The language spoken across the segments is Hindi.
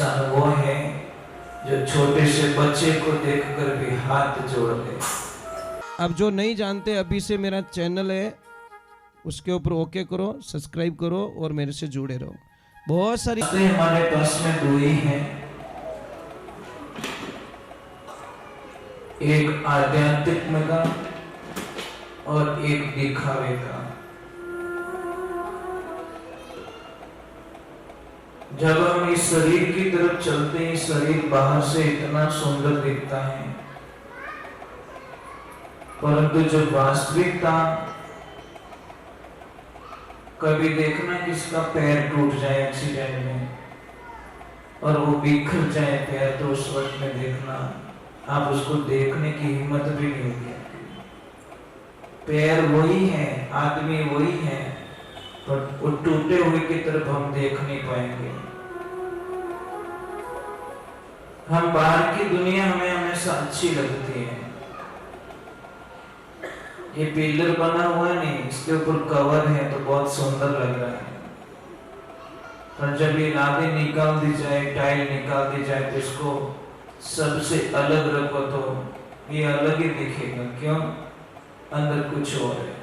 इंसान वो है जो छोटे से बच्चे को देखकर भी हाथ जोड़ ले। अब जो नहीं जानते, अभी से मेरा चैनल है, उसके ऊपर ओके करो, सब्सक्राइब करो और मेरे से जुड़े रहो। बहुत सारी हमारे पास में दो ही हैं, एक आध्यात्मिक का और एक दिखावे का। जब हम इस शरीर की तरफ चलते हैं, शरीर बाहर से इतना सुंदर दिखता है, परंतु जो वास्तविकता, कभी देखना किसका पैर टूट जाए एक्सीडेंट में और वो बिखर जाए पैर, तो उस वक्त में देखना आप उसको देखने की हिम्मत भी नहीं होगी। पैर वही है, आदमी वही है, पर वो टूटे हुए की तरफ हम देख नहीं पाएंगे। हम बाहर की दुनिया हमें हमेशा अच्छी लगती है। ये पिलर बना हुआ नहीं, इसके ऊपर कवर है तो बहुत सुंदर लग रहा है, पर जब ये लादी निकाल दी जाए, टाइल निकाल दी जाए, तो इसको सबसे अलग रखो तो ये अलग ही दिखेगा। क्यों? अंदर कुछ और है।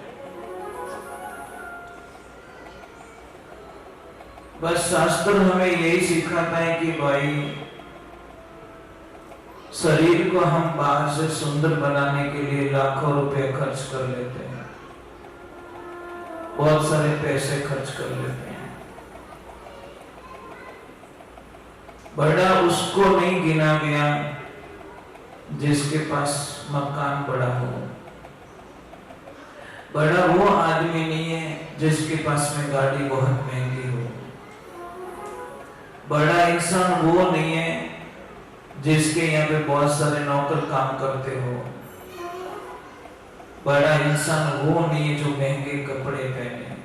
बस शास्त्र हमें यही सिखाता है कि भाई शरीर को हम बाहर से सुंदर बनाने के लिए लाखों रुपए खर्च कर लेते हैं, बहुत सारे पैसे खर्च कर लेते हैं। बड़ा उसको नहीं गिना गया जिसके पास मकान बड़ा हो, बड़ा वो आदमी नहीं है जिसके पास में गाड़ी बहुत महंगी हो, बड़ा इंसान वो नहीं है जिसके यहाँ पे बहुत सारे नौकर काम करते हो, बड़ा इंसान वो नहीं है जो महंगे कपड़े पहने,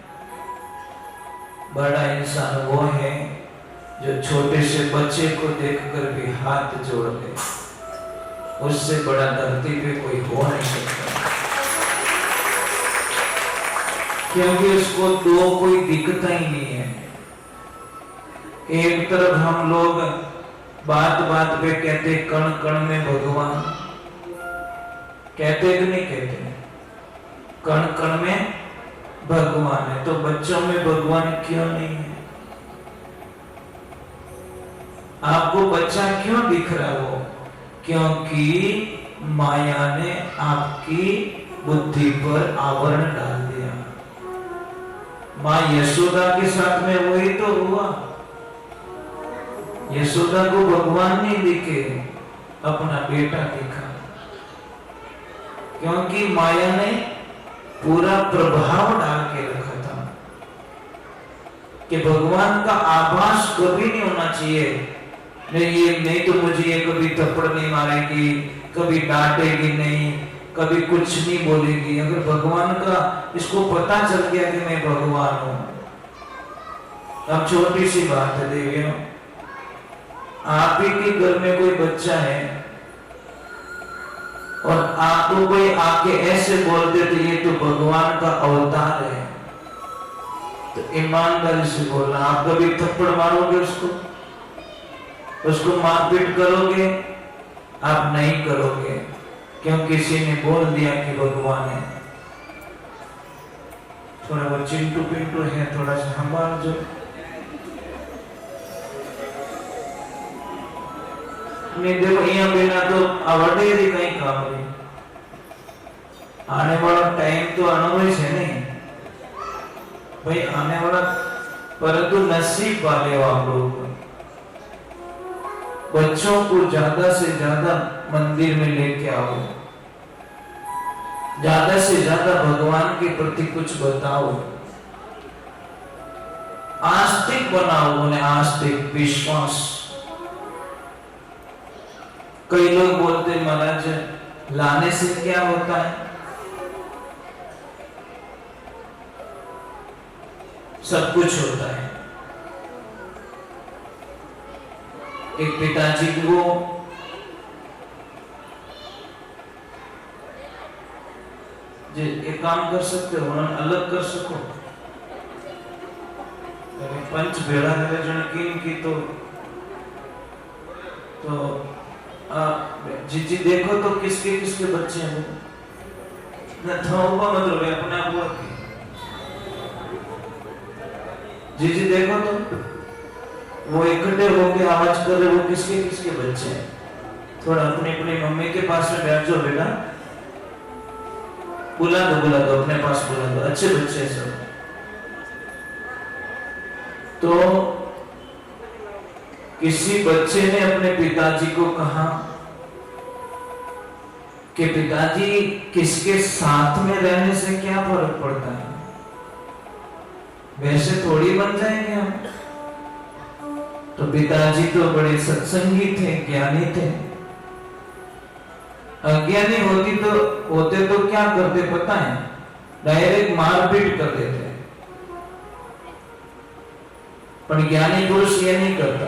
बड़ा इंसान वो है जो छोटे से बच्चे को देखकर भी हाथ जोड़ ले। उससे बड़ा धरती पे कोई हो नहीं सकता, क्योंकि उसको दो कोई दिखता ही नहीं है। एक तरफ हम लोग बात बात पे कहते कण कण में भगवान, कहते कि नहीं कहते? कण कण में भगवान है, तो बच्चों में भगवान क्यों नहीं है? आपको बच्चा क्यों दिख रहा हो? क्योंकि माया ने आपकी बुद्धि पर आवरण डाल दिया। माँ यशोदा के साथ में वही तो हुआ। यशोदा को भगवान नहीं दिखे, अपना बेटा दिखा, क्योंकि माया ने पूरा प्रभाव डाल के रखा था कि भगवान का आभास कभी नहीं होना चाहिए। नहीं तो मुझे ये कभी थप्पड़ नहीं मारेगी, कभी डांटेगी नहीं, कभी कुछ नहीं बोलेगी। अगर भगवान का इसको पता चल गया कि मैं भगवान हूं। अब छोटी सी बात है देवियों, आप ही के घर में कोई बच्चा है और आपको कोई आके ऐसे बोल दे तो ये तो भगवान का अवतार है, तो ईमानदारी से बोलना, आप कभी थप्पड़ मारोगे उसको मारपीट करोगे? आप नहीं करोगे, क्योंकि किसी ने बोल दिया कि भगवान है। थोड़ा वो चिंटू पिंटू है, थोड़ा सा हमारा जो नहीं, देखो यहाँ बिना तो आवड़े ही कहीं काम नहीं। आने वाला टाइम तो अनुभव है नहीं भाई, आने वाला, परंतु नसीब वाले हो आप लोग। बच्चों को ज्यादा से ज्यादा मंदिर में लेके आओ, ज्यादा से ज्यादा भगवान के प्रति कुछ बताओ, आस्तिक बनाओ उन्हें, आस्तिक, विश्वास। कई लोग बोलते महाराज लाने से क्या होता है? सब कुछ होता है। एक पिताजी को एक काम कर सकते हो, उन्होंने अलग कर सको। पंच भेड़ा जन की तो तो जी देखो तो किसके किसके बच्चे हैं न थोपा मतलब अपने आप बोल जी देखो तो वो इकट्ठे होके आवाज कर रहे, वो किसके किसके बच्चे हैं। थोड़ा अपनी अपनी मम्मी के पास में बैठ जाओ बेटा, बुला दो अपने पास बुला दो, अच्छे बच्चे हैं सब। तो किसी बच्चे ने अपने पिताजी को कहा कि पिताजी किसके साथ में रहने से क्या फर्क पड़ता है, वैसे थोड़ी बन जाएंगे हम। तो पिताजी तो बड़े सत्संगी थे, ज्ञानी थे। अज्ञानी होते तो क्या करते पता है, डायरेक्ट मारपीट कर देते। पर ज्ञानी पुरुष ये नहीं करता,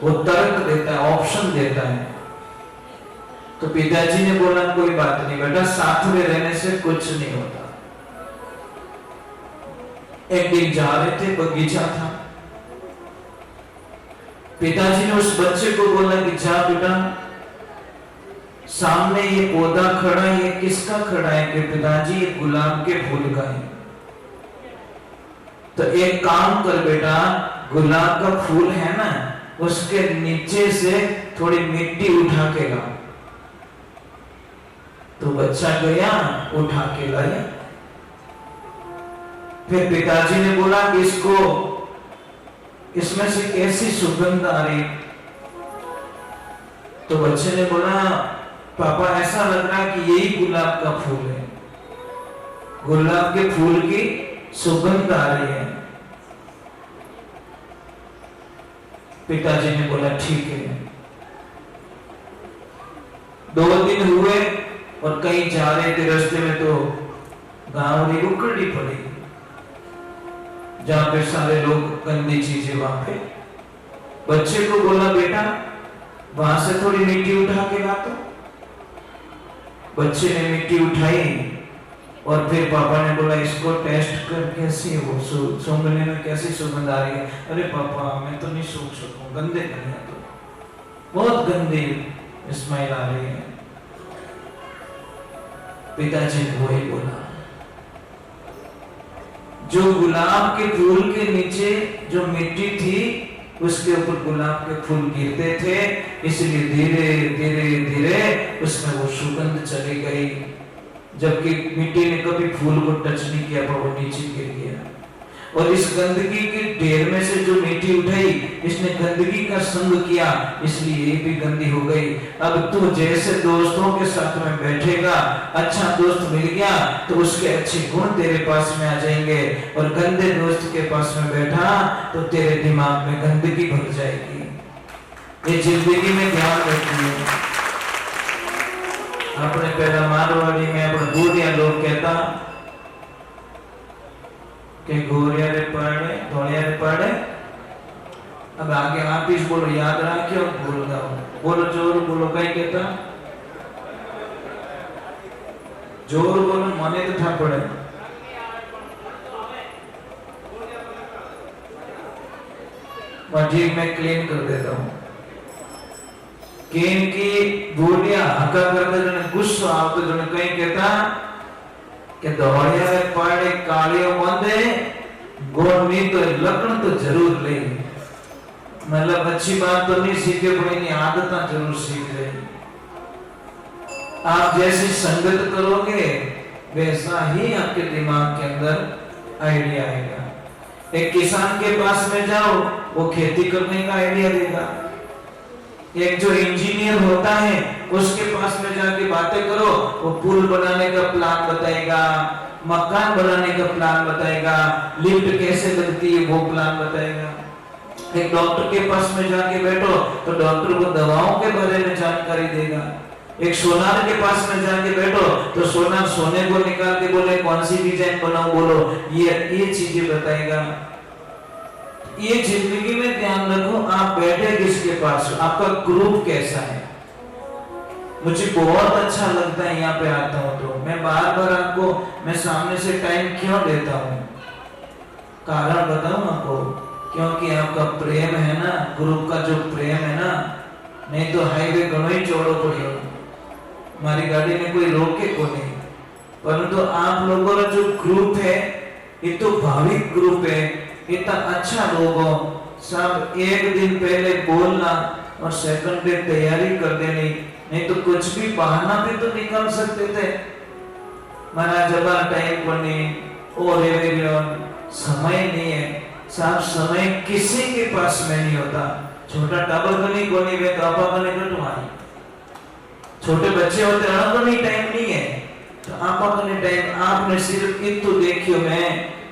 वो तर्क देता है, ऑप्शन देता है। तो पिताजी ने बोला कोई बात नहीं बेटा, साथ में रहने से कुछ नहीं होता। एक दिन जा रहे थे, बगीचा था, पिताजी ने उस बच्चे को बोला कि जा बेटा, सामने ये पौधा खड़ा है, ये किसका खड़ा है? कि पिताजी ये गुलाब के फूल का है। तो एक काम कर बेटा, गुलाब का फूल है ना, उसके नीचे से थोड़ी मिट्टी उठा के ला। तो बच्चा गया, उठा के लाया। फिर पिताजी ने बोला कि इसमें से कैसी सुगंध आ रही। तो बच्चे ने बोला पापा ऐसा लग रहा है कि यही गुलाब का फूल है, गुलाब के फूल की सुगंध आ रही है। पिताजी ने बोला ठीक है। 2 दिन हुए और कहीं जा रहे थे, रास्ते में तो गांव की उखड़ी पड़ी, जहां पे सारे लोग गंदी चीजें वहां पे। बच्चे को बोला बेटा वहां से थोड़ी मिट्टी उठा के ला। तो बच्चे ने मिट्टी उठाई और फिर पापा ने बोला इसको टेस्ट कर, कैसी वो सूंघने में कैसी सुगंध आ रही है। अरे पापा मैं तो नहीं सूंघ सकूं, गंदे नहीं है, तो बहुत गंदी स्मेल आ रही है। पिताजी ने वही बोला, जो गुलाब के फूल के नीचे जो मिट्टी थी उसके ऊपर गुलाब के फूल गिरते थे, इसलिए धीरे धीरे धीरे उसमें वो सुगंध चली गई। जबकि मिट्टी ने कभी फूल को टच नहीं किया, पर वो नीचे गिर गया। और इस गंदगी के ढेर में से जो मिट्टी उठाई, इसने गंदगी का संग किया, इसलिए ये भी गंदी हो गई। अब तू जैसे दोस्तों के साथ में बैठेगा, अच्छा दोस्त मिल गया तो उसके अच्छे गुण तेरे पास में आ जाएंगे, और गंदे दोस्त के पास में बैठा तो तेरे दिमाग में गंदगी भर जाएगी। ये जिंदगी में ध्यान रखिए। अपने पहला मारवाड़ी में अपने बूढ़िया लोग कहता कि गोरिया रे पड़े धोलिया रे पड़े। अब आगे आप इस बोलो, याद रखियो, भूल जाओ। बोलो जोर बोलो, कहीं कहता जोर बोलो, मने तो था पड़े। ठीक मैं क्लीन कर देता हूँ। केन की बोलिया हका करते जने गुस्सा आवते जने कहीं कहता कि दौड़िया रे पड़े कालियो बंदे गोनी तो लकड़ तो जरूर ले। मतलब अच्छी बात तो नहीं सीखे, पर इन्हीं आदतें जरूर सीख ले। आप जैसी संगत करोगे वैसा ही आपके दिमाग के अंदर आइडिया आएगा। एक किसान के पास में जाओ, वो खेती करने का आइडिया देगा। एक जो इंजीनियर होता है उसके पास में जाके बातें करो, वो पुल बनाने का प्लान बताएगा, मकान बनाने का प्लान बताएगा, लिफ्ट कैसे लगती है वो प्लान बताएगा। एक डॉक्टर के पास में जाके बैठो तो डॉक्टर को दवाओं के बारे में जानकारी देगा। एक सोनार के पास में जाके बैठो तो सोनार सोने को निकाल के बोले कौन सी डिजाइन बनाओ, बोलो ये चीजें बताएगा। ये जिंदगी में ध्यान रखो, आप बैठे किसके पास, आपका ग्रुप कैसा है। मुझे बहुत अच्छा लगता है यहाँ पे आता हूँ तो मैं बार बार आपको मैं सामने से टाइम क्यों देता हूँ, कारण बताऊं आपको। क्योंकि आपका प्रेम है ना, ग्रुप का जो प्रेम है ना, नहीं तो हाईवे घणो ही चौड़ो पड़ियो, मारी गाड़ी ने कोई रोके को नहीं। परंतु आप लोगों का जो ग्रुप है ये तो भाविक ग्रुप है, इतना अच्छा लोग हो, सब एक दिन पहले बोलना और सेकंड डे तैयारी कर देनी, नहीं तो कुछ भी बहाना भी तो निकाल सकते थे। मारा जबा टाइम पर नहीं और समय नहीं है साहब, समय किसी के पास में नहीं होता। छोटा टाबर को नहीं कोनी वे तो आपा को नहीं तुम्हारी, छोटे बच्चे होते हैं तो नहीं टाइम नहीं है, तो आपा को नहीं टाइम। आपने सिर्फ इतना देखियो मैं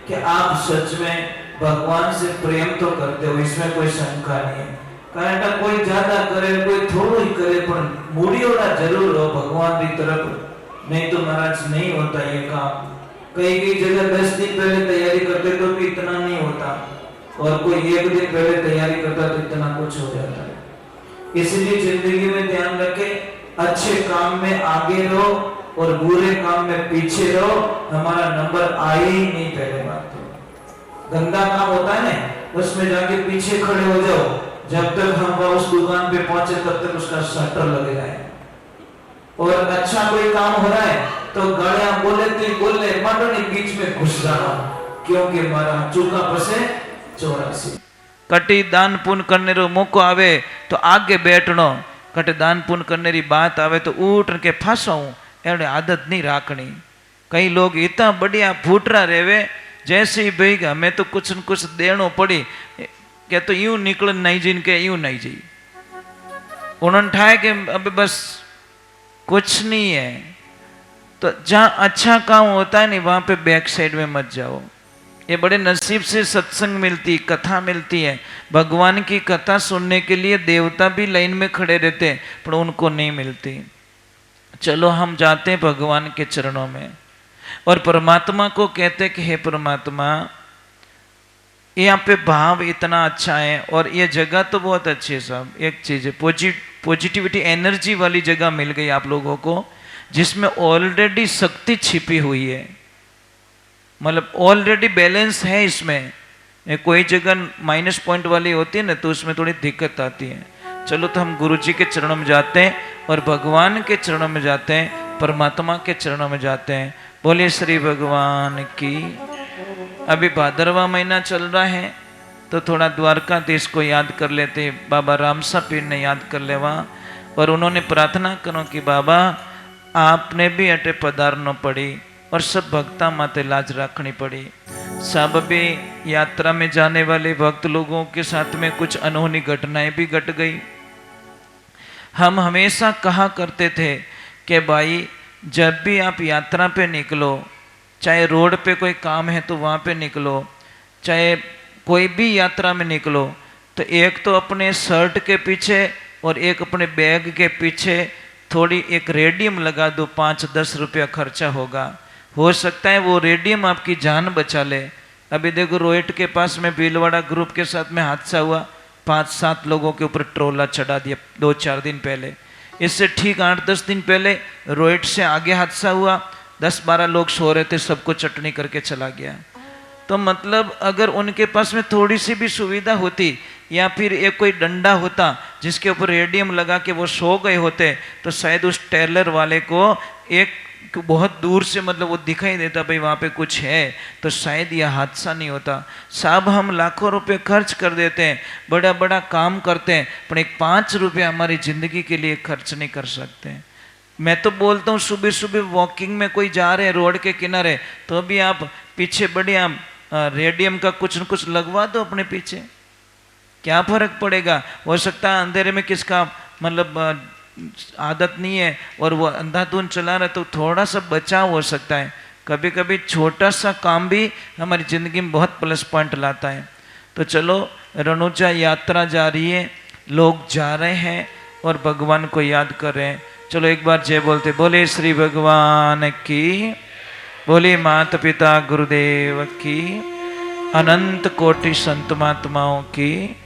कि आप सच में भगवान से प्रेम तो करते हो, इसमें कोई शंका नहीं है। कारण कोई ज्यादा करे कोई थोड़ा ही करे, पर मूडी वाला जरूर हो भगवान की तरफ, नहीं तो महाराज नहीं होता ये काम। कई जगह 10 दिन पहले तैयारी करते तो भी इतना नहीं होता, और कोई एक दिन पहले तैयारी करता तो इतना कुछ हो जाता है। इसलिए जिंदगी में ध्यान रखे, अच्छे काम में आगे रहो और बुरे काम में पीछे रहो, हमारा नंबर आए ही नहीं। पहले बात तो गंदा काम होता है ना, उसमें जाके पीछे खड़े हो जाओ, जब तक हम उस दुकान पे पहुंचे तब तक उसका शटर लग जाए। और अच्छा कोई काम हो रहा है तो गाड़ियां बोले तो बोले माटोनी बीच में घुस जाना, क्योंकि मारा चूका पसे 84। कटी दान पुण्य करने रो मौको आवे तो आगे बैठनो, कटे दान पुण्य करने री बात आवे तो उठ के फंसाऊं, एवढी आदत नहीं राखनी। कई लोग इतना बढ़िया फूटरा रेवे, जैसे ही भाई हमें तो कुछ न कुछ देनो पड़ी, क्या तो यूं निकल नहीं जिन के यूं नहीं जी, उन्होंने ठाए कि अब बस कुछ नहीं है। तो जहां अच्छा काम होता है नहीं वहां पे बैक साइड में मत जाओ। ये बड़े नसीब से सत्संग मिलती, कथा मिलती है। भगवान की कथा सुनने के लिए देवता भी लाइन में खड़े रहते हैं, पर उनको नहीं मिलती। चलो हम जाते हैं भगवान के चरणों में और परमात्मा को कहते कि हे परमात्मा, यहाँ पे भाव इतना अच्छा है और ये जगह तो बहुत अच्छी है साहब। एक चीज है, पॉजिटिविटी एनर्जी वाली जगह मिल गई आप लोगों को, जिसमें ऑलरेडी शक्ति छिपी हुई है, मतलब ऑलरेडी बैलेंस है इसमें। कोई जगह माइनस पॉइंट वाली होती है ना तो उसमें थोड़ी दिक्कत आती है। चलो तो हम गुरु जी के चरणों में जाते हैं और भगवान के चरणों में जाते हैं, परमात्मा के चरणों में जाते हैं। बोलिए श्री भगवान की। अभी भादरवा महीना चल रहा है तो थोड़ा द्वारकाधीश को याद कर लेते, बाबा रामसा पीर ने याद कर ले वहाँ, और उन्होंने प्रार्थना करो कि बाबा आपने भी अटे पधारनो पड़ी और सब भक्ता माते लाज रखनी पड़ी। सब भी यात्रा में जाने वाले भक्त लोगों के साथ में कुछ अनहोनी घटनाएं भी घट गई। हम हमेशा कहा करते थे कि भाई जब भी आप यात्रा पे निकलो, चाहे रोड पे कोई काम है तो वहाँ पे निकलो, चाहे कोई भी यात्रा में निकलो, तो एक तो अपने शर्ट के पीछे और एक अपने बैग के पीछे थोड़ी एक रेडियम लगा दो, 5-10 रुपया खर्चा होगा। हो सकता है वो रेडियम आपकी जान बचा ले। अभी देखो रोहित के पास में भीलवाड़ा ग्रुप के साथ में हादसा हुआ, 5-7 लोगों के ऊपर ट्रोला चढ़ा दिया 2-4 दिन पहले। इससे ठीक 8-10 दिन पहले रोहित से आगे हादसा हुआ, 10-12 लोग सो रहे थे, सबको चटनी करके चला गया। तो मतलब अगर उनके पास में थोड़ी सी भी सुविधा होती या फिर एक कोई डंडा होता जिसके ऊपर रेडियम लगा के वो सो गए होते, तो शायद उस टेलर वाले को एक बहुत दूर से मतलब वो दिखाई देता भाई वहाँ पे कुछ है, तो शायद यह हादसा नहीं होता। साहब हम लाखों रुपए खर्च कर देते हैं, बड़ा बड़ा काम करते हैं, पर एक 5 रुपये हमारी ज़िंदगी के लिए खर्च नहीं कर सकते। मैं तो बोलता हूँ सुबह सुबह वॉकिंग में कोई जा रहे हैं रोड के किनारे, तो भी आप पीछे बढ़िया रेडियम का कुछ न कुछ लगवा दो अपने पीछे, क्या फर्क पड़ेगा। हो सकता है अंधेरे में किसका मतलब आदत नहीं है और वो अंधाधुंध चला रहा है, तो थोड़ा सा बचाव हो सकता है। कभी कभी छोटा सा काम भी हमारी ज़िंदगी में बहुत प्लस पॉइंट लाता है। तो चलो रणुजा यात्रा जा रही है, लोग जा रहे हैं और भगवान को याद कर रहे हैं। चलो एक बार जय बोलते, बोले श्री भगवान की, बोले माता पिता गुरुदेव की, अनंत कोटि संत महात्माओं की।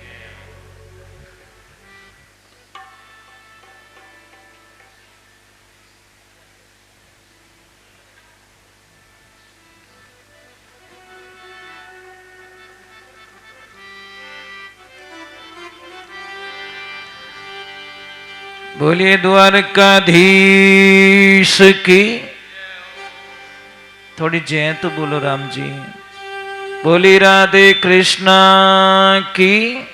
बोलिए द्वारकाधीश की। थोड़ी जय तो बोलो राम जी। बोली राधे कृष्णा की।